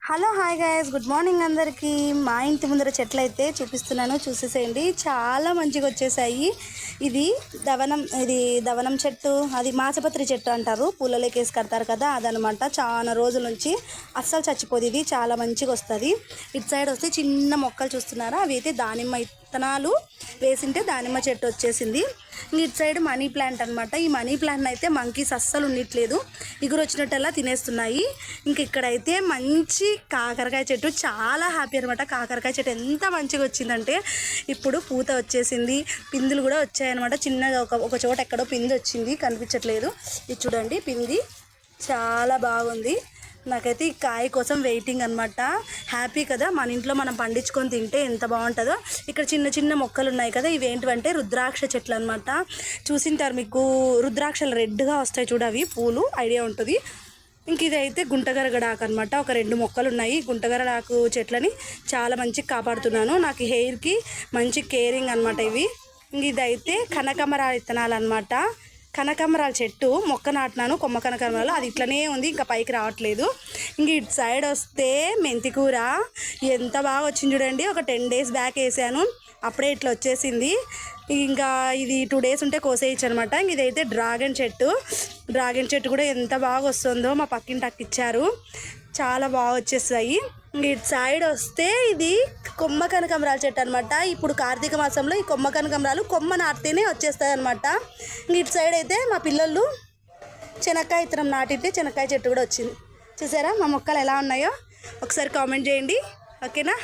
Hello hi guys, good morning అందరికీ. మా ఇంటి ముందర చెట్లు అయితే చూపిస్తున్నాను, చూసేసేయండి. చాలా మంచిగా వచ్చేసాయి. ఇది దవనం చెట్టు, అది మాసపత్రి చెట్టు అంటారు, పూలలోకేసి కడతారు కదా, అదనమాట. చాలా రోజుల నుంచి అస్సలు చచ్చిపోదు, ఇది చాలా మంచిగా వస్తుంది. ఇటు సైడ్ వస్తే చిన్న మొక్కలు చూస్తున్నారా, అవి అయితే దానిమ్మ విత్తనాలు వేసింటే దానిమ్మ చెట్టు వచ్చేసింది. ఇటు సైడ్ మనీ ప్లాంట్ అనమాట. ఈ మనీ ప్లాంట్ అయితే మంకీస్ అస్సలు ఉండట్లేదు, ఇగురు వచ్చినట్టల్లా తినేస్తున్నాయి. ఇంక ఇక్కడైతే మంచి కాకరకాయ చెట్టు, చాలా హ్యాపీ అనమాట. కాకరకాయ చెట్టు ఎంత మంచిగా వచ్చిందంటే ఇప్పుడు పూత వచ్చేసింది, పిందులు కూడా వచ్చాయన్నమాట. చిన్నగా ఒక చోట ఎక్కడో పిండి వచ్చింది, కనిపించట్లేదు. ఇది చూడండి, పిండి చాలా బాగుంది. నాకైతే ఈ కాయ కోసం వెయిటింగ్ అనమాట. హ్యాపీ కదా, మన ఇంట్లో మనం పండించుకొని తింటే ఎంత బాగుంటుందో. ఇక్కడ చిన్న చిన్న మొక్కలు ఉన్నాయి కదా, ఇవేంటివంటే రుద్రాక్ష చెట్లు అనమాట. చూసింటారు మీకు, రుద్రాక్షలు రెడ్గా వస్తాయి చూడ, అవి పూలు ఐడియా ఉంటుంది. ఇంక ఇదైతే గుంటగరగడాకు అనమాట. ఒక 2 మొక్కలు ఉన్నాయి. గుంటగరడాకు చెట్లని చాలా మంచిగా కాపాడుతున్నాను. నాకు హెయిర్కి మంచి కేరింగ్ అనమాట ఇవి. ఇదైతే కనకమరాల విత్తనాలు అనమాట. కనకాంబరాల చెట్టు మొక్క నాటినాను, కొమ్మ కనకాంబరాలు, అది ఇట్లనే ఉంది, ఇంకా పైకి రావట్లేదు. ఇంక ఇటు సైడ్ వస్తే మెంతికూర ఎంత బాగా వచ్చింది చూడండి. ఒక 10 days బ్యాక్ వేసాను, అప్పుడే ఇట్లా వచ్చేసింది. ఇంకా ఇది 2 days ఉంటే కోసేయచ్చు అనమాట. ఇదైతే డ్రాగన్ చెట్టు కూడా ఎంత బాగా వస్తుందో, మా పక్కింటి అక్క ఇచ్చారు, చాలా బాగా వచ్చేస్తాయి. ఇటు సైడ్ వస్తే ఇది కొమ్మ కనకాంబరాల చెట్టు అనమాట. ఇప్పుడు కార్తీక మాసంలో ఈ కొమ్మ కనకాంబరాలు కొమ్మ నాటితేనే వచ్చేస్తాయి అనమాట. ఇటు సైడ్ అయితే మా పిల్లలు చెనక్కాయ విత్తనం నాటితే చెనక్కాయ చెట్టు కూడా వచ్చింది. చూసారా మా మొక్కలు ఎలా ఉన్నాయో, ఒకసారి కామెంట్ చేయండి, ఓకేనా.